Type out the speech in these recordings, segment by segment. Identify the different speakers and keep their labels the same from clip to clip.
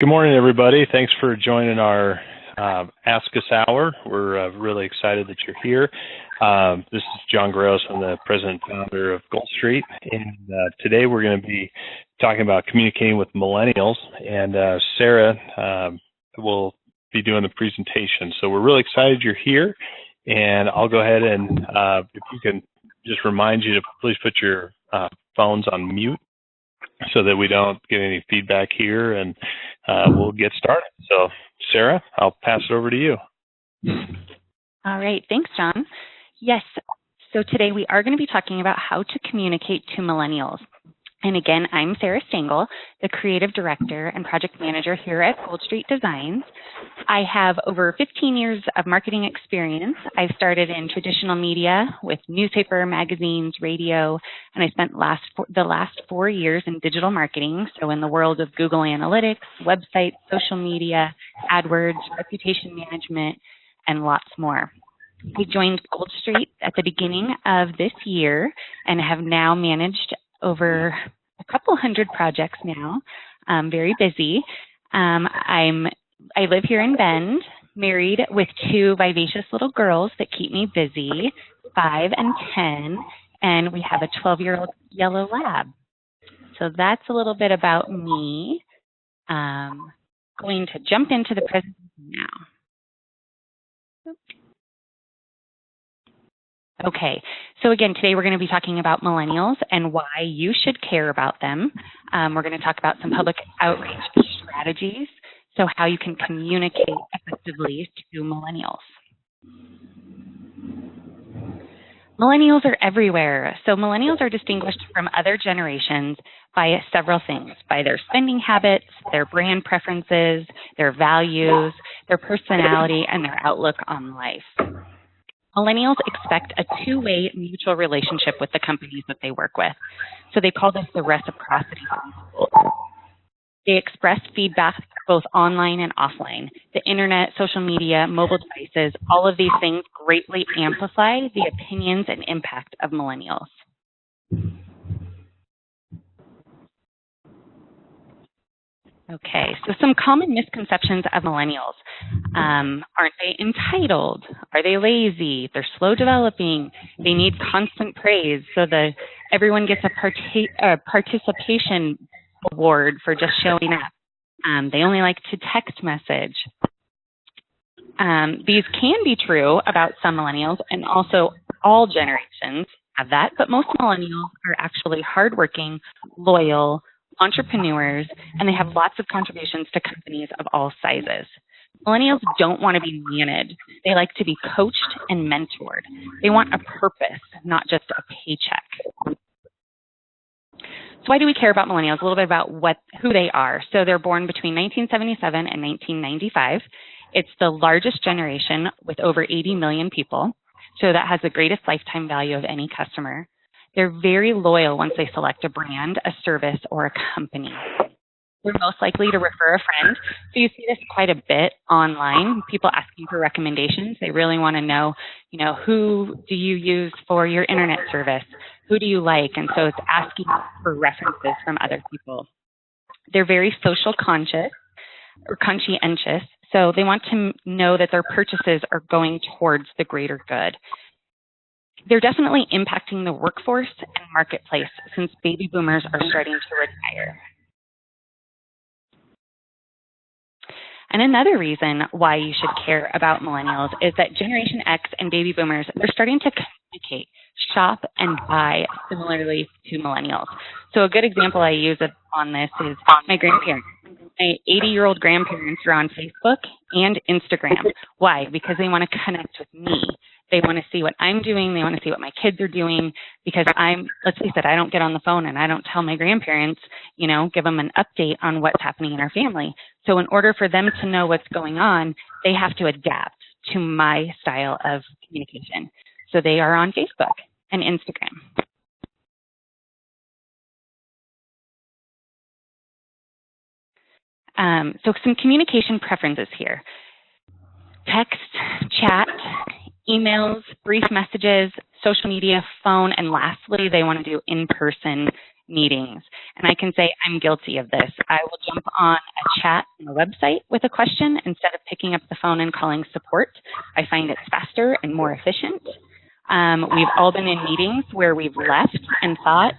Speaker 1: Good morning, everybody. Thanks for joining our Ask Us Hour. We're really excited that you're here. This is John Gross. I'm the president and founder of Goldstreet. And today we're going to be talking about communicating with millennials. And Sarah will be doing the presentation. So we're really excited you're here. And I'll go ahead and if you can just remind you to please put your phones on mute, so that we don't get any feedback here, and we'll get started. So, Sarah, I'll pass it over to you.
Speaker 2: All right. Thanks, John. Yes. So today we are going to be talking about how to communicate to millennials. And again, I'm Sarah Stengel, the creative director and project manager here at Goldstreet Designs. I have over 15 years of marketing experience. I've started in traditional media with newspaper, magazines, radio, and I spent the last 4 years in digital marketing, so in the world of Google Analytics, websites, social media, AdWords, reputation management, and lots more. I joined Goldstreet at the beginning of this year and have now managed over a couple hundred projects now. I'm very busy. I live here in Bend, married with 2 vivacious little girls that keep me busy, 5 and 10, and we have a 12-year-old yellow lab. So that's a little bit about me. Going to jump into the presentation now. Okay, so again, today we're going to be talking about millennials and why you should care about them. We're going to talk about some public outreach strategies, so how you can communicate effectively to millennials. Millennials are everywhere. So millennials are distinguished from other generations by several things: by their spending habits, their brand preferences, their values, their personality, and their outlook on life. Millennials expect a two-way mutual relationship with the companies that they work with. So they call this the reciprocity principle. They express feedback both online and offline. The internet, social media, mobile devices, all of these things greatly amplify the opinions and impact of millennials. Okay, so some common misconceptions of millennials. Aren't they entitled? Are they lazy? They're slow developing. They need constant praise, so everyone gets a participation award for just showing up. They only like to text message. These can be true about some millennials, and also all generations have that, but most millennials are actually hardworking, loyal, entrepreneurs, and they have lots of contributions to companies of all sizes. Millennials don't want to be managed. They like to be coached and mentored. They want a purpose, not just a paycheck. So why do we care about millennials? A little bit about who they are. So they're born between 1977 and 1995. It's the largest generation with over 80 million people. So that has the greatest lifetime value of any customer. They're very loyal once they select a brand, a service, or a company. They're most likely to refer a friend. So you see this quite a bit online, people asking for recommendations. They really want to know, who do you use for your internet service? Who do you like? And so it's asking for references from other people. They're very social conscious or conscientious. So they want to know that their purchases are going towards the greater good. They're definitely impacting the workforce and marketplace since baby boomers are starting to retire. And another reason why you should care about millennials is that Generation X and baby boomers, they're starting to communicate, shop, and buy similarly to millennials. So a good example I use on this is my grandparents. My 80-year-old grandparents are on Facebook and Instagram. Why? Because they want to connect with me. They want to see what I'm doing. They want to see what my kids are doing, because let's face it, I don't get on the phone and I don't tell my grandparents, give them an update on what's happening in our family. So in order for them to know what's going on, they have to adapt to my style of communication. So they are on Facebook and Instagram. So some communication preferences here: text, chat, emails, brief messages, social media, phone, and lastly, they want to do in-person meetings. And I can say I'm guilty of this. I will jump on a chat on a website with a question instead of picking up the phone and calling support. I find it's faster and more efficient. We've all been in meetings where we've left and thought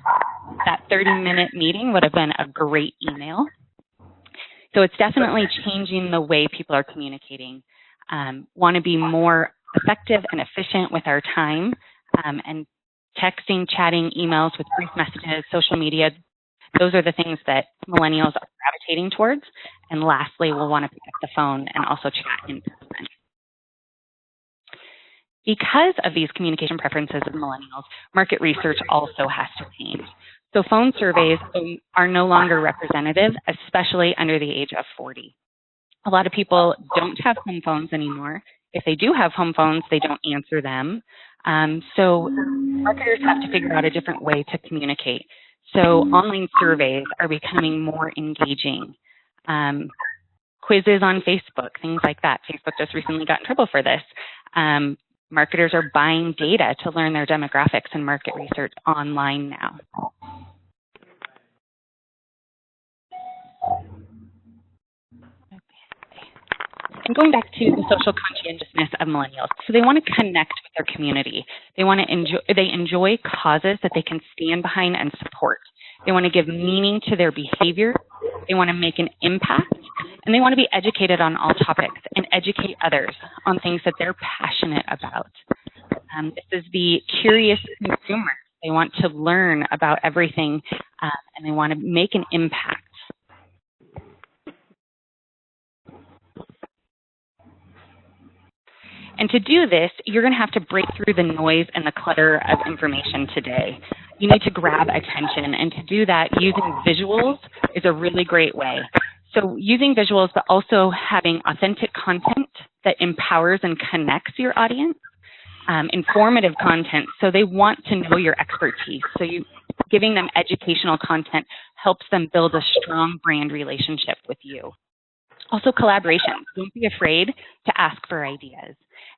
Speaker 2: that 30-minute meeting would have been a great email. So it's definitely changing the way people are communicating. Want to be more effective and efficient with our time, and texting, chatting, emails with brief messages, social media, those are the things that millennials are gravitating towards. And lastly, we'll want to pick up the phone and also chat in person. Because of these communication preferences of millennials, market research also has to change. So phone surveys are no longer representative, especially under the age of 40. A lot of people don't have home phones anymore. If they do have home phones, they don't answer them. So marketers have to figure out a different way to communicate. So online surveys are becoming more engaging. Quizzes on Facebook, things like that. Facebook just recently got in trouble for this. Marketers are buying data to learn their demographics and market research online now. And going back to the social conscientiousness of millennials, so they want to connect with their community. They enjoy causes that they can stand behind and support. They want to give meaning to their behavior. They want to make an impact, and they want to be educated on all topics and educate others on things that they're passionate about. This is the curious consumer. They want to learn about everything, and they want to make an impact. And to do this, you're going to have to break through the noise and the clutter of information today. You need to grab attention, and to do that, using visuals is a really great way. So using visuals, but also having authentic content that empowers and connects your audience, informative content, so they want to know your expertise. So giving them educational content helps them build a strong brand relationship with you. Also collaboration. Don't be afraid to ask for ideas,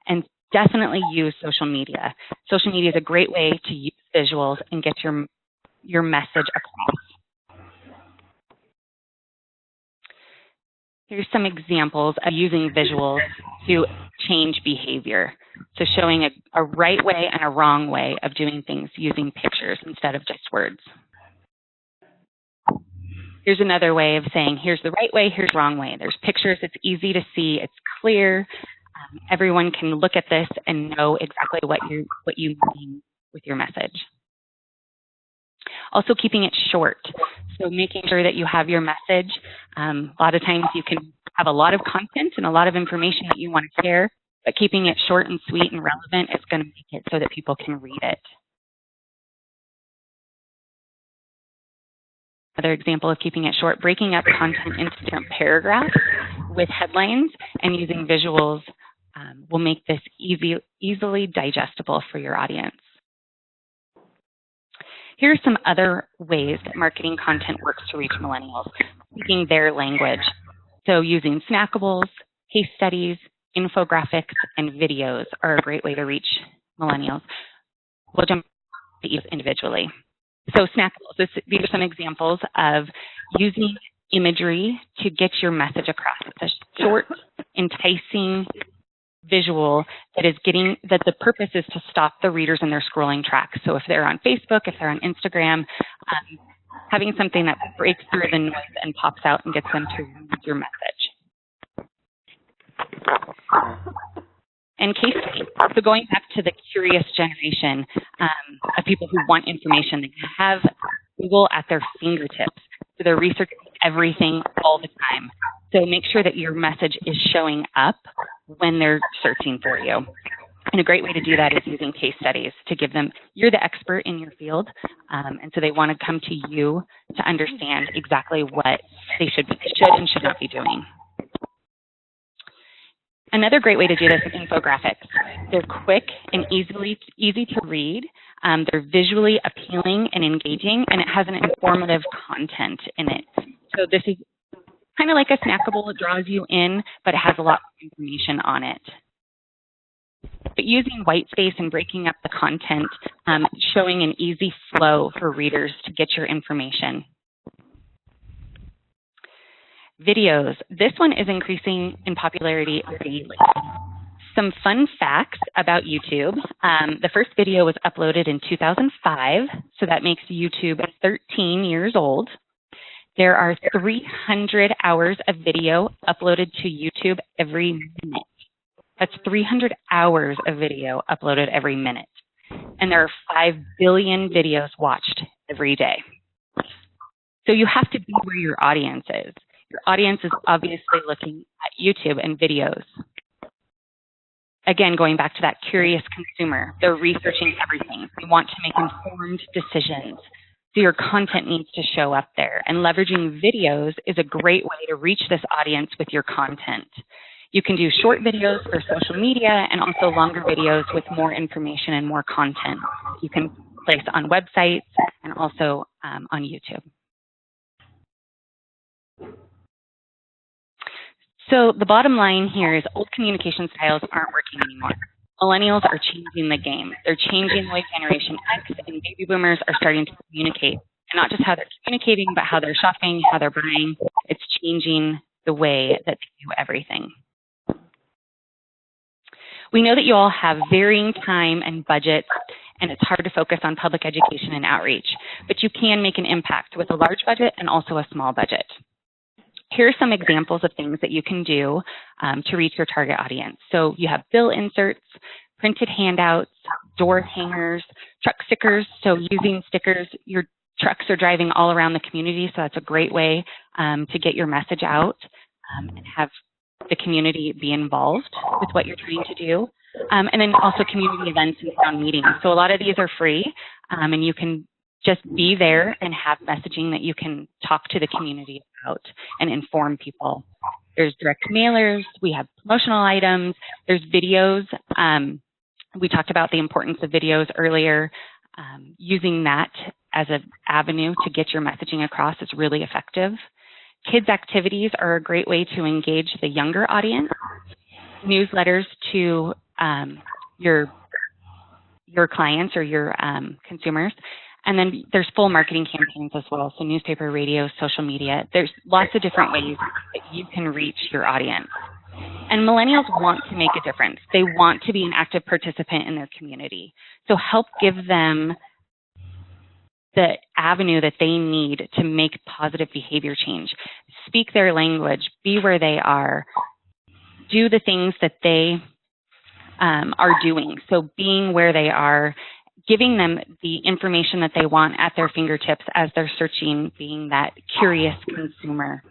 Speaker 2: and definitely use social media. Social media is a great way to use visuals and get your message across. Here's some examples of using visuals to change behavior. So showing a right way and a wrong way of doing things using pictures instead of just words. Here's another way of saying, here's the right way, here's the wrong way. There's pictures, it's easy to see, it's clear. Everyone can look at this and know exactly what you mean with your message. Also keeping it short. So making sure that you have your message. A lot of times you can have a lot of content and a lot of information that you want to share, but keeping it short and sweet and relevant is going to make it so that people can read it. Another example of keeping it short, breaking up content into different paragraphs with headlines and using visuals will make this easily digestible for your audience. Here are some other ways that marketing content works to reach millennials, speaking their language. So using snackables, case studies, infographics, and videos are a great way to reach millennials. We'll jump to each individually. So snackables, these are some examples of using imagery to get your message across. It's a short, enticing visual that the purpose is to stop the readers in their scrolling track. So if they're on Facebook, if they're on Instagram, having something that breaks through the noise and pops out and gets them to read your message. And case studies. So going back to the curious generation of people who want information, they have Google at their fingertips. So they're researching everything all the time. So make sure that your message is showing up when they're searching for you. And a great way to do that is using case studies to give them, you're the expert in your field, and so they want to come to you to understand exactly what they should and should not be doing. Another great way to do this is infographics. They're quick and easy to read. They're visually appealing and engaging, and it has an informative content in it. So this is kind of like a snackable. It draws you in, but it has a lot of information on it. but using white space and breaking up the content, showing an easy flow for readers to get your information. Videos. This one is increasing in popularity daily. Some fun facts about YouTube. The first video was uploaded in 2005, so that makes YouTube 13 years old. There are 300 hours of video uploaded to YouTube every minute. That's 300 hours of video uploaded every minute. And there are 5 billion videos watched every day. So you have to be where your audience is. Your audience is obviously looking at YouTube and videos. Again, going back to that curious consumer, they're researching everything. They want to make informed decisions. So your content needs to show up there. And leveraging videos is a great way to reach this audience with your content. You can do short videos for social media and also longer videos with more information and more content. You can place on websites and also on YouTube. So the bottom line here is old communication styles aren't working anymore. Millennials are changing the game. They're changing the way Generation X and baby boomers are starting to communicate. And not just how they're communicating, but how they're shopping, how they're buying. It's changing the way that they do everything. We know that you all have varying time and budgets, and it's hard to focus on public education and outreach. But you can make an impact with a large budget and also a small budget. Here are some examples of things that you can do to reach your target audience. So you have bill inserts, printed handouts, door hangers, truck stickers. So using stickers, your trucks are driving all around the community, so that's a great way to get your message out and have the community be involved with what you're trying to do. And then also community events and town meetings. So a lot of these are free, and you can just be there and have messaging that you can talk to the community about and inform people. There's direct mailers, we have promotional items, there's videos. We talked about the importance of videos earlier. Using that as an avenue to get your messaging across is really effective. Kids' activities are a great way to engage the younger audience. Newsletters to your clients or your consumers. And then there's full marketing campaigns as well, so newspaper, radio, social media. There's lots of different ways that you can reach your audience. And millennials want to make a difference. They want to be an active participant in their community. So help give them the avenue that they need to make positive behavior change. Speak their language, be where they are, do the things that they are doing. So being where they are, giving them the information that they want at their fingertips as they're searching, being that curious consumer